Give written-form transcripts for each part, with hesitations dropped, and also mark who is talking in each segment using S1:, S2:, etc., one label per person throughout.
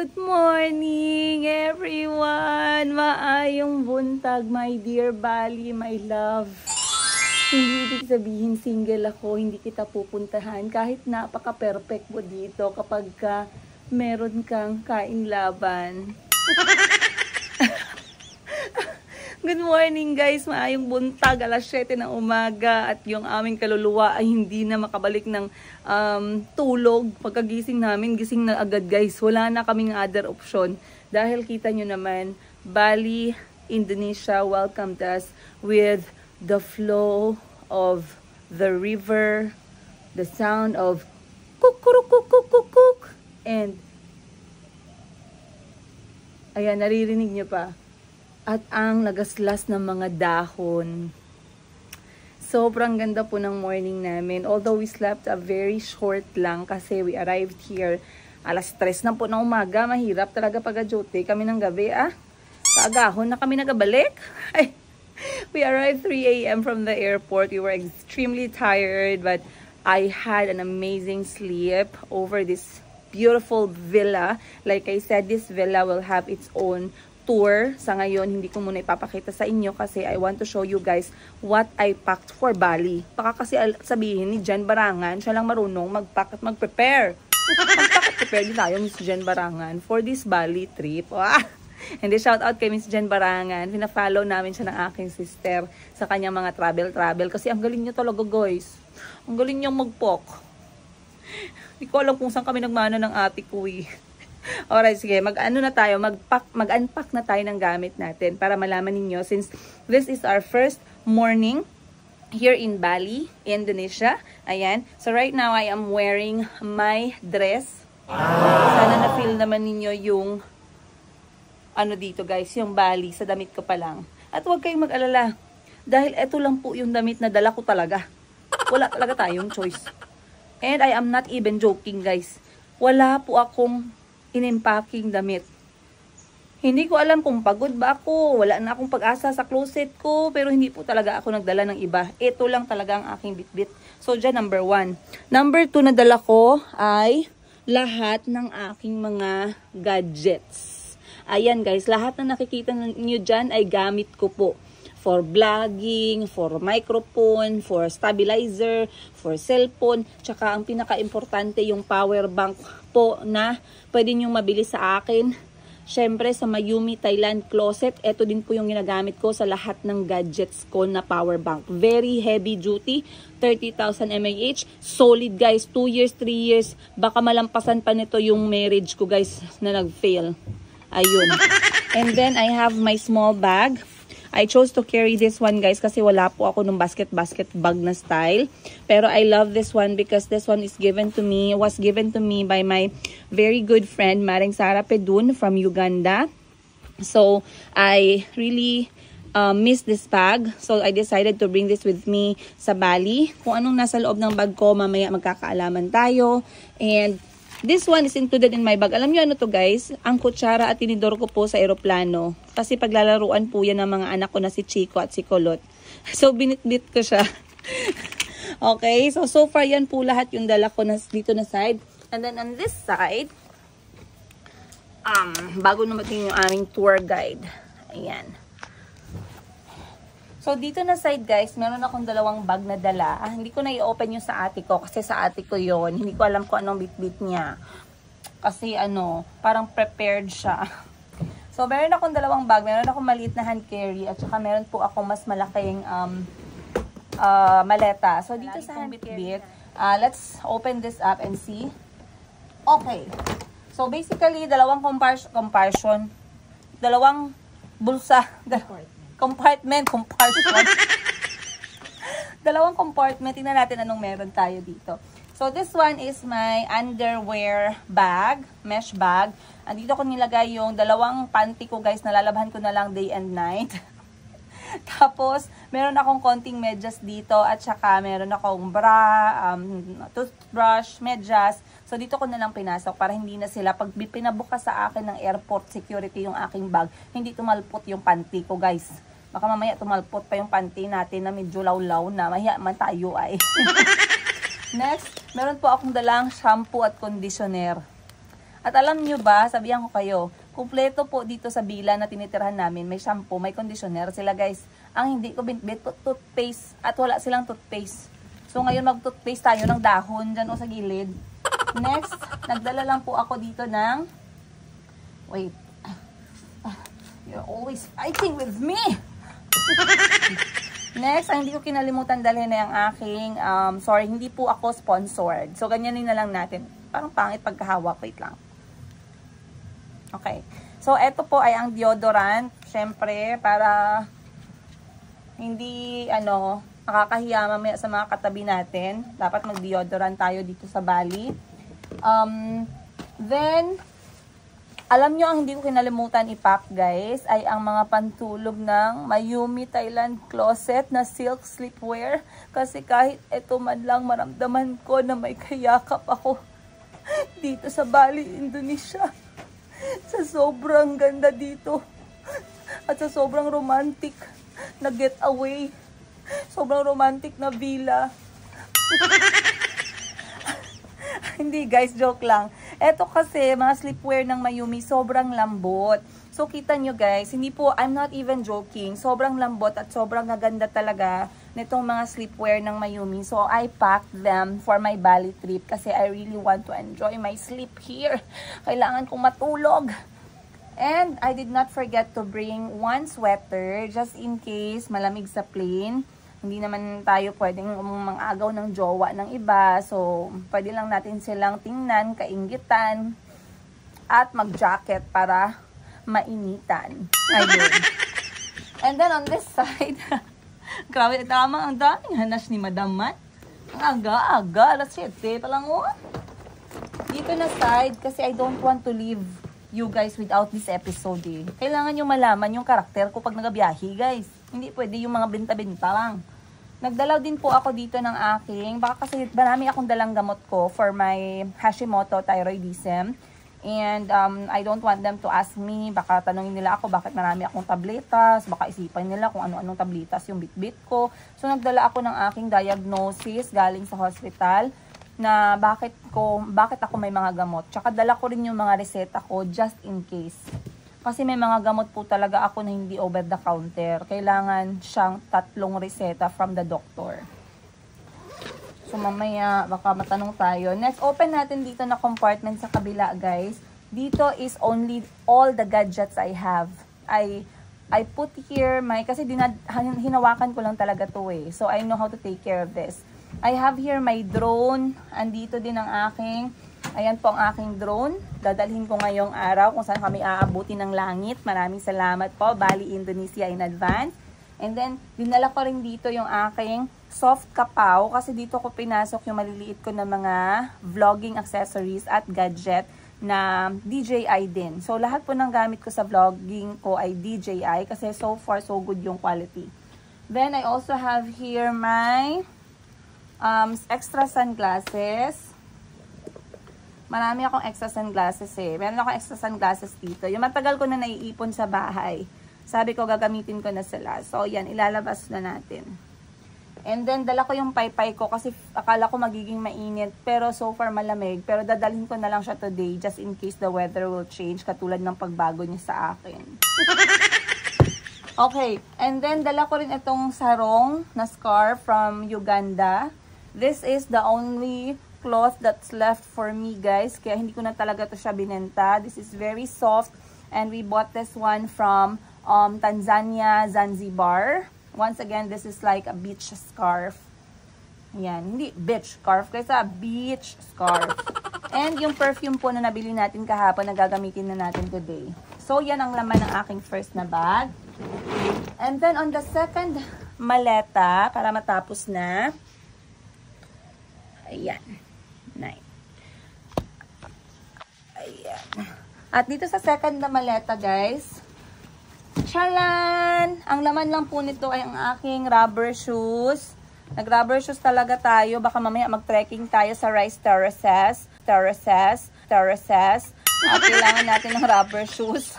S1: Good morning, everyone! Maayong buntag, my dear Bali, my love. Hindi ibig sabihin single ako, hindi kita pupuntahan. Kahit napaka-perfect mo dito kapag meron kang kain-laban. Good morning guys, maayong buntag, alas 7 ng umaga at yung aming kaluluwa ay hindi na makabalik ng tulog. Pagkagising namin, gising na agad guys, wala na kaming other option. Dahil kita nyo naman, Bali, Indonesia welcomed us with the flow of the river, the sound of kuk-kuk-kuk-kuk-kuk, and ayan, naririnig nyo pa. At ang lagaslas ng mga dahon. Sobrang ganda po ng morning namin. Although we slept a very short lang kasi we arrived here alas 3 na po ng umaga. Mahirap talaga pag-duty kami ng gabi Kaagahon na kami nagabalik. We arrived 3 AM from the airport. We were extremely tired but I had an amazing sleep over this beautiful villa. Like I said, this villa will have its own tour. Sa ngayon, hindi ko muna ipapakita sa inyo kasi I want to show you guys what I packed for Bali. Baka kasi sabihin ni Jen Barangan, siya lang marunong mag-pack at mag-prepare. Mag-pack at prepare din tayo, Miss Jen Barangan, for this Bali trip. And shout out kay Miss Jen Barangan. Pina-follow namin siya ng aking sister sa kanyang mga travel. Kasi ang galing niya talaga guys. Ang galing niyang mag-pack. Hindi ko alam kung saan kami nagmana ng ate ko Alright, sige, mag-unpack na tayo ng gamit natin para malaman ninyo since this is our first morning here in Bali, Indonesia. Ayan. So right now, I am wearing my dress. Sana na-feel naman ninyo yung dito guys, yung Bali sa damit ko pa lang. At huwag kayong mag-alala dahil ito lang po yung damit na dala ko talaga. Wala talaga tayong choice. And I am not even joking guys. Wala po akong in-packing damit. Hindi ko alam kung pagod ba ako, wala na akong pag-asa sa closet ko, pero hindi po talaga ako nagdala ng iba. Ito lang talaga ang aking bitbit. So, dyan, number 1. Number 2 na dala ko ay lahat ng aking mga gadgets. Ayan guys, lahat na nakikita niyo dyan ay gamit ko po. For vlogging, for microphone, for stabilizer, for cellphone, tsaka ang pinaka-importante yung power bank po na pwede nyo mabili sa akin. Syempre sa Mayumi Thailand Closet, ito din po yung ginagamit ko sa lahat ng gadgets ko na power bank. Very heavy duty, 30,000 mAh. Solid guys, 2 years, 3 years. Baka malampasan pa nito yung marriage ko guys na nag-fail. Ayun. And then I have my small bag. I chose to carry this one guys kasi wala po ako nung basket bag na style. Pero I love this one because this one was given to me by my very good friend Maring Sara Pedun from Uganda. So I really miss this bag. So I decided to bring this with me sa Bali. Kung anong nasa loob ng bag ko, mamaya magkakaalaman tayo. And this one is included in my bag. Alam niyo ano to guys? Ang kutsara at tinidor ko po sa eroplano. Kasi paglalaruan po yan ng mga anak ko na si Chico at si Kulot. So binitbit ko siya. Okay, so far yan po lahat yung dala ko dito na side. And then on this side, bago naman yung aming tour guide. Ayan. So, dito na side guys, meron akong dalawang bag na dala. Hindi ko na i-open yung sa ate ko kasi sa ate ko yon. Hindi ko alam kung anong bit-bit niya. Kasi parang prepared siya. So, meron akong dalawang bag. Meron akong maliit na hand carry at saka meron po akong mas malaking maleta. So, dito sa hand bit-bit, let's open this up and see. Okay. So, basically, dalawang compartment. Dalawang compartment. Tingnan natin anong meron tayo dito. So, this one is my underwear bag, mesh bag. Andito ko nilagay yung dalawang panty ko guys, nalalabhan ko na lang day and night. Tapos, meron akong konting medyas dito at saka meron akong bra, toothbrush, medyas. So, dito ko na lang pinasok para hindi na sila, pag pinabukas sa akin ng airport security yung aking bag, hindi tumalpot yung panty ko guys. Baka mamaya tumalpot pa yung panty natin na medyo lawlaw na. Mahiya man tayo ay. Next, meron po akong dalang shampoo at conditioner. At alam nyo ba, sabihan ko kayo, kumpleto po dito sa bila na tinitirhan namin. May shampoo, may conditioner sila guys. Ang hindi ko binbit, toothpaste. At wala silang toothpaste. So ngayon mag-toothpaste tayo ng dahon dyan o sa gilid. Next, nagdala lang po ako dito ng... Wait. You're always fighting with me! Next, ang hindi ko kinalimutan dalhin na yung aking... sorry, hindi po ako sponsored. So ganyanin na lang natin. Parang pangit pagkahawak. Wait lang. Okay. So, ito po ay ang deodorant. Siyempre, para hindi, nakakahiya mamaya sa mga katabi natin. Dapat mag-deodorant tayo dito sa Bali. Then, alam nyo ang hindi ko kinalimutan ipack, guys, ay ang mga pantulog ng Mayumi Thailand Closet na silk sleepwear. Kasi kahit ito man lang maramdaman ko na may kayakap ako dito sa Bali, Indonesia. Sa sobrang ganda dito. At sa sobrang romantic na getaway. Sobrang romantic na villa. Hindi guys, joke lang. Eto kasi, mga sleepwear ng Mayumi, sobrang lambot. So, kita nyo guys, hindi po, I'm not even joking. Sobrang lambot at sobrang gaganda talaga nitong mga sleepwear ng Mayumi. So, I packed them for my Bali trip kasi I really want to enjoy my sleep here. Kailangan kong matulog. And I did not forget to bring one sweater just in case malamig sa plane. Hindi naman tayo pwedeng mangagaw ng jowa ng iba. So, pwede lang natin silang tingnan, kainggitan, at mag-jacket para mainitan. Ayun. And then on this side... Grabe, tama ang daming hanas ni Madam Mat. Ang aga-aga, alas 7 pa lang oh. Dito na side, kasi I don't want to leave you guys without this episode eh. Kailangan nyo malaman yung karakter ko pag nagabiyahe guys. Hindi pwede yung mga binta-binta lang. Nagdalaw din po ako dito ng aking, baka kasi marami akong dalang gamot ko for my Hashimoto thyroidism. And I don't want them to ask me, baka tanongin nila ako bakit marami akong tabletas, baka isipan nila kung ano-anong tabletas yung bit-bit ko. So nagdala ako ng aking diagnosis galing sa hospital na bakit ako may mga gamot. Tsaka dala ko rin yung mga reseta ko just in case. Kasi may mga gamot po talaga ako na hindi over the counter. Kailangan siyang 3 reseta from the doctor. So, mamaya, baka matanong tayo. Next, open natin dito na compartment sa kabila, guys. Dito is only all the gadgets I have. I put here kasi hinawakan ko lang talaga to eh. So, I know how to take care of this. I have here my drone. Andito din ang aking, ayan po ang aking drone. Dadalhin ko ngayong araw kung saan kami aabuti ng langit. Maraming salamat po, Bali, Indonesia in advance. And then, dinala ko rin dito yung aking soft kapaw kasi dito ko pinasok yung maliliit ko na mga vlogging accessories at gadget na DJI din. So, lahat po ng gamit ko sa vlogging ko ay DJI kasi so far, so good yung quality. Then, I also have here my extra sunglasses. Marami akong extra sunglasses eh. Meron akong extra sunglasses dito. Yung matagal ko na naiipon sa bahay. Sabi ko, gagamitin ko na sila. So, yan, ilalabas na natin. And then, dala ko yung paypay ko kasi akala ko magiging mainit. Pero so far malamig. Pero dadalhin ko na lang siya today just in case the weather will change. Katulad ng pagbago niya sa akin. Okay. And then, dala ko rin itong sarong na scarf from Uganda. This is the only cloth that's left for me, guys. Kaya hindi ko na talaga to siya binenta. This is very soft. And we bought this one from Tanzania, Zanzibar. Once again, this is like a beach scarf. Yan, hindi beach scarf, kasi beach scarf. And yung perfume po na nabili natin kahapon na gagamitin na natin today. So, yan ang laman ng aking first na bag. And then, on the second maleta, para matapos na, ayan. Nice. Ayan. At dito sa second na maleta, guys, chalan! Ang laman lang po nito ay ang aking rubber shoes. Nag-rubber shoes talaga tayo. Baka mamaya mag-trekking tayo sa rice terraces. At kailangan natin ng rubber shoes.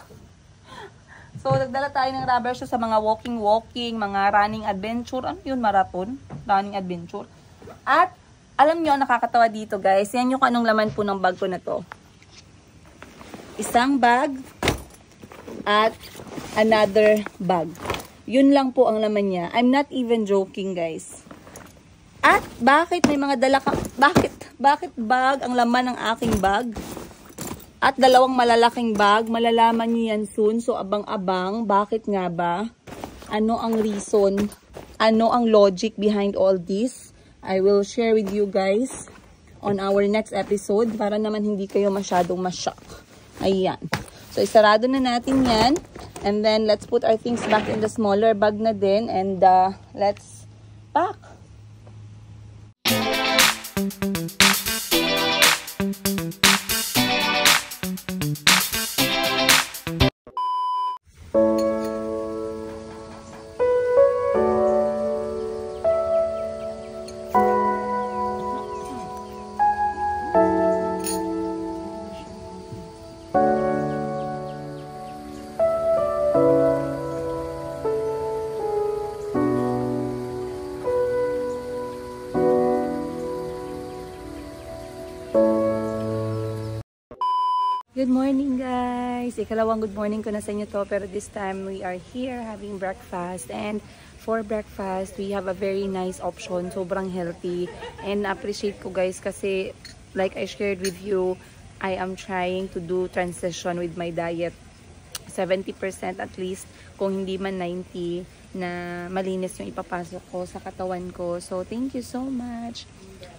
S1: So, nagdala tayo ng rubber shoes sa mga walking, mga running adventure. Ano yun? Marathon? Running adventure. At, alam nyo, nakakatawa dito guys. Yan yung anong laman po ng bag ko na to. isang bag, at another bag. Yun lang po ang laman niya. I'm not even joking, guys. At bakit may mga dala ka? Bakit bag ang laman ng aking bag? At dalawang malalaking bag. Malalaman niyo yan soon. So, abang-abang. Bakit nga ba? Ano ang reason? Ano ang logic behind all this? I will share with you guys on our next episode para naman hindi kayo masyadong ma-shock. Ayan. So, isarado na natin yan. And then, let's put our things back in the smaller bag na din. And let's pack. Good morning, guys! Ikalawang good morning ko na sa inyo to, pero this time we are here having breakfast. And for breakfast, we have a very nice option. Sobrang healthy. And appreciate ko, guys, kasi like I shared with you, I am trying to do transition with my diet. 70% at least, kung hindi man 90%, na malinis yung ipapasok ko sa katawan ko. So, thank you so much!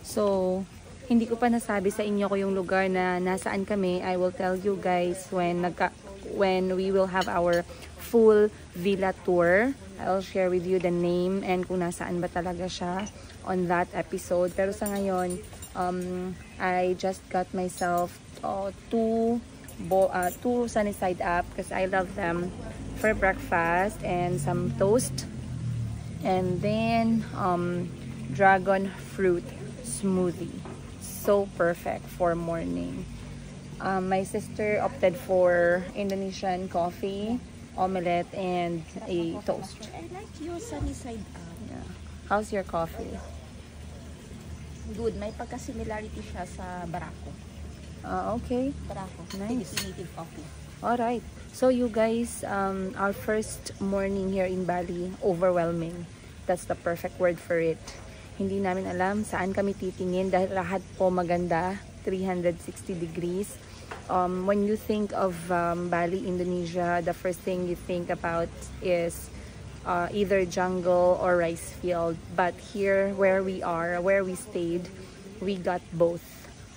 S1: So, hindi ko pa nasabi sa inyo ko yung lugar na nasaan kami. I will tell you guys when we will have our full villa tour. I'll share with you the name and kung nasaan ba talaga siya on that episode. Pero sa ngayon, I just got myself two sunny side up because I love them for breakfast, and some toast, and then dragon fruit smoothie. So perfect for morning. My sister opted for Indonesian coffee, omelette, and a toast.
S2: I like your sunny side up.
S1: Yeah. How's your coffee?
S2: Good. May pagka-similarity siya sa Barako.
S1: Okay.
S2: Barako.
S1: Nice.
S2: Native coffee.
S1: Alright. So you guys, our first morning here in Bali, overwhelming. That's the perfect word for it. Hindi namin alam saan kami titingin dahil lahat po maganda, 360 degrees. When you think of Bali, Indonesia, the first thing you think about is either jungle or rice field. But here, where we stayed, we got both.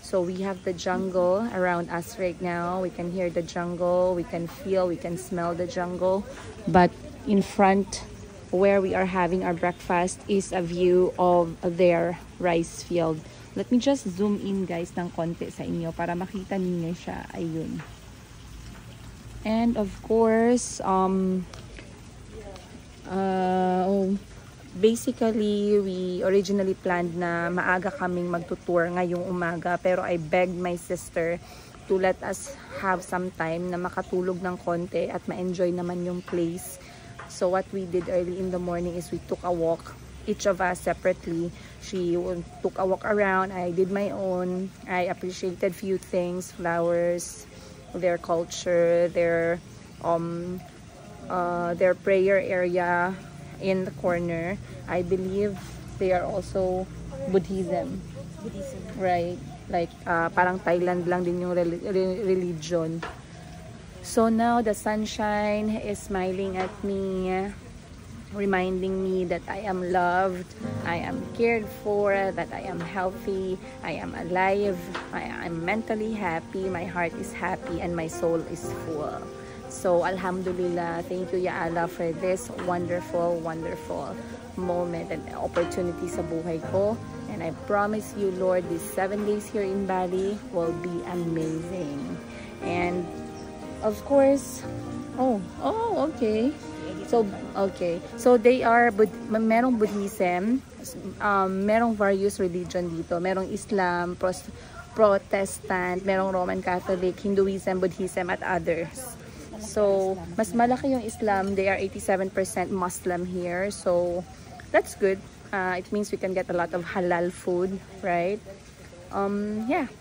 S1: So we have the jungle around us right now. We can hear the jungle, we can feel, we can smell the jungle. But in front, where we are having our breakfast, is a view of their rice field. Let me just zoom in, guys, ng konti sa inyo para makita niyo siya. Ayun. And of course, basically, we originally planned na maaga kaming magtutour ngayong umaga, pero I begged my sister to let us have some time na makatulog ng konti at ma-enjoy naman yung place. So what we did early in the morning is we took a walk, each of us separately. She took a walk around, I did my own. I appreciated few things, flowers, their culture, their prayer area in the corner. I believe they are also Buddhism. Right? Like parang Thailand lang din yung religion. So now the sunshine is smiling at me, reminding me that I am loved, I am cared for, that I am healthy, I am alive, I am mentally happy, my heart is happy, and my soul is full. So Alhamdulillah, thank you Ya Allah for this wonderful, wonderful moment and opportunity sa buhay ko. And I promise you, Lord, these 7 days here in Bali will be amazing. And of course, okay. So, okay. So, they are, merong Buddhism, merong various religion dito. Merong Islam, Protestant, merong Roman Catholic, Hinduism, Buddhism, at others. So, mas malaki yung Islam. They are 87% Muslim here. So, that's good. It means we can get a lot of halal food, right? Yeah.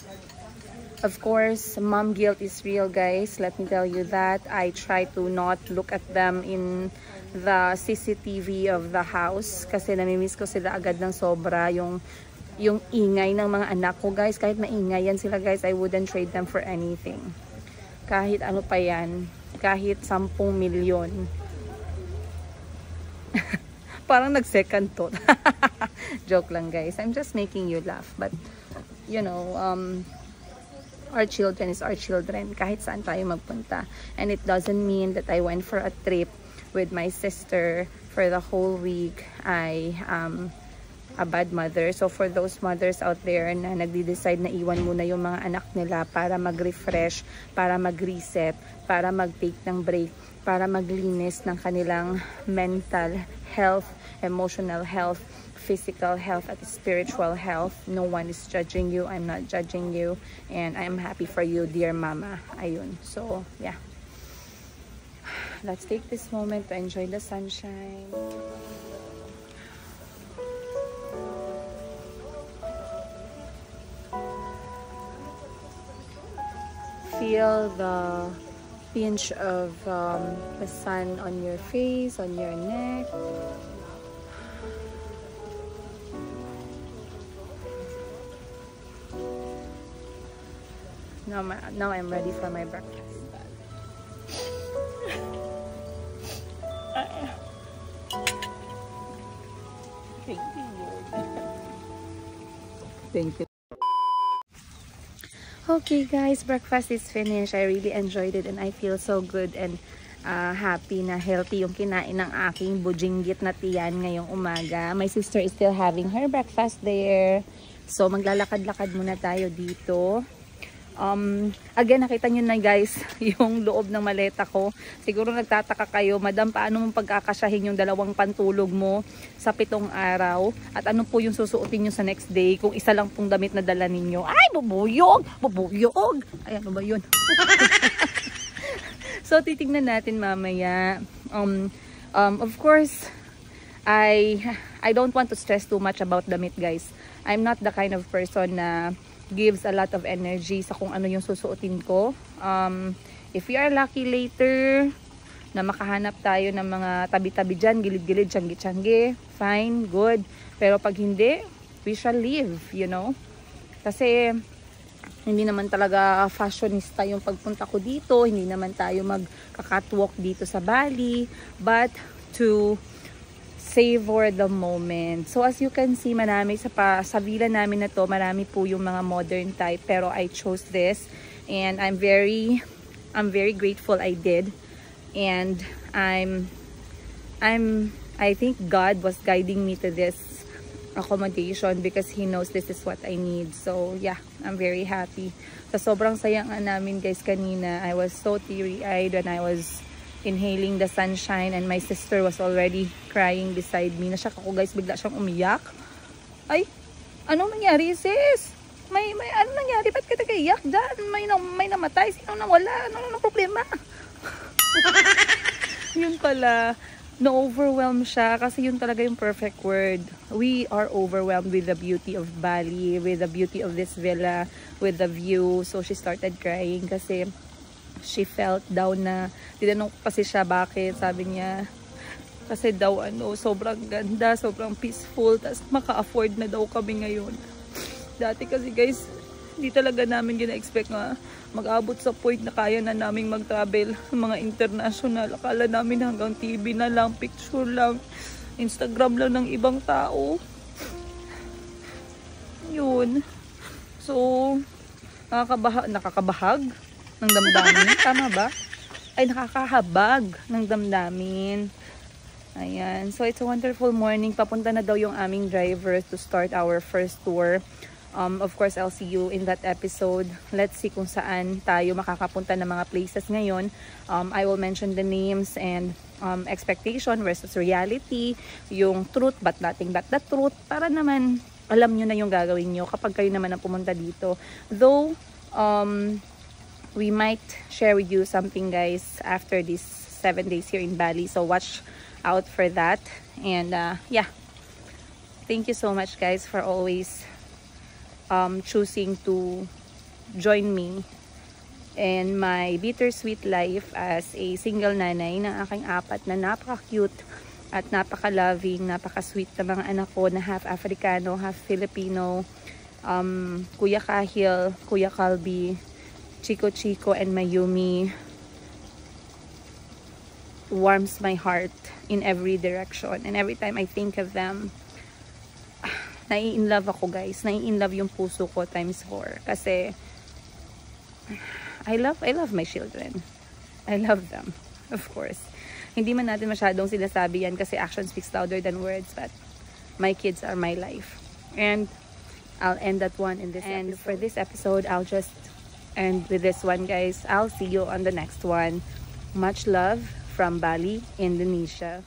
S1: Of course, mom guilt is real, guys. Let me tell you that. I try to not look at them in the CCTV of the house kasi namimiss ko sila agad ng sobra. Yung ingay ng mga anak ko, guys. Kahit maingay yan sila, guys, I wouldn't trade them for anything. Kahit ano pa yan. Kahit 10 milyon. Parang nag-second thought. Joke lang, guys. I'm just making you laugh. But, you know, our children is our children. Kahit saan tayo magpunta. And it doesn't mean that I went for a trip with my sister for the whole week. I am a bad mother. So, for those mothers out there na nagde-decide na iwan muna yung mga anak nila para mag-refresh, para mag-reset, para mag-take ng break, para maglinis ng kanilang mental health, emotional health, physical health at spiritual health. No one is judging you. I'm not judging you. And I'm happy for you, dear mama. Ayun. So, yeah. Let's take this moment to enjoy the sunshine. Feel the pinch of the sun on your face, on your neck. Now I'm ready for my breakfast. Thank you. Okay guys, breakfast is finished. I really enjoyed it and I feel so good and happy na healthy yung kinain ng aking bujinggit na tiyan ngayong umaga. My sister is still having her breakfast there. So maglalakad-lakad muna tayo dito. Again, nakita nyo na guys yung loob ng maleta ko. Siguro nagtataka kayo, madam, paano mong pagkakasyahin yung 2 pantulog mo sa 7 araw? At ano po yung susuotin nyo sa next day kung isa lang pong damit na dala ninyo? Ay, bubuyog! Bubuyog! Ay, ano ba yun? So, titignan natin mamaya. Of course, I don't want to stress too much about damit, guys. I'm not the kind of person na gives a lot of energy sa kung ano yung susuotin ko. If we are lucky later na makahanap tayo ng mga tabi-tabi dyan, gilid-gilid, tiyanggi-tiyanggi, fine, good. Pero pag hindi, we shall leave, you know. Kasi hindi naman talaga fashionista yung pagpunta ko dito. Hindi naman tayo magka-catwalk dito sa Bali. But to savor the moment. So as you can see, marami sa villa namin na to, marami po yung mga modern type, pero I chose this and I'm very grateful I did. And I think God was guiding me to this accommodation because He knows this is what I need. So yeah, I'm very happy. Sa sobrang saya nga namin guys kanina, I was so teary-eyed when I was inhaling the sunshine and my sister was already crying beside me. Nasyak ako guys, bigla siyang umiyak. Ay, anong nangyari sis? May ano nangyari? Ba't ka nag-iyak dyan? May namatay? Sino nawala? Ano problema? Yun pala, na-overwhelm siya kasi yun talaga yung perfect word. We are overwhelmed with the beauty of Bali, with the beauty of this villa, with the view. So she started crying kasi she felt down na, tinanong ko kasi siya bakit, sabi niya, kasi daw sobrang ganda, sobrang peaceful, tas maka-afford na daw kami ngayon. Dati kasi guys, hindi talaga namin gina-expect nga mag-abot sa point na kaya na naming mag-travel mga international. Akala namin hanggang TV na lang, picture lang, Instagram lang ng ibang tao. Yun. So, nakakabahag ng damdamin. Tama ba? Ay, nakakahabag ng damdamin. Ayan. So, it's a wonderful morning. Papunta na daw yung aming driver to start our first tour. Of course, I'll see you in that episode. Let's see kung saan tayo makakapunta ng mga places ngayon. I will mention the names and expectation versus reality. Yung truth but nothing but the truth. Para naman alam nyo na yung gagawin nyo kapag kayo naman ang pumunta dito. Though, we might share with you something guys after these 7 days here in Bali. So watch out for that. And yeah, thank you so much guys for always choosing to join me in my bittersweet life as a single nanay ng aking 4 na napaka-cute at napaka-loving, napaka-sweet na mga anak ko na half Africano, half Filipino. Kuya Kahil, Kuya Kalbi, Chico Chico, and Mayumi warms my heart in every direction. And every time I think of them, nai-in-love ako, guys. Nai-in-love yung puso ko times 4. Kasi I love my children. I love them, of course. Hindi man natin masyadong sinasabi yan kasi action speaks louder than words, but my kids are my life. And I'll end that one in this episode. For this episode, I'll just end with this one, guys. I'll see you on the next one. Much love from Bali, Indonesia.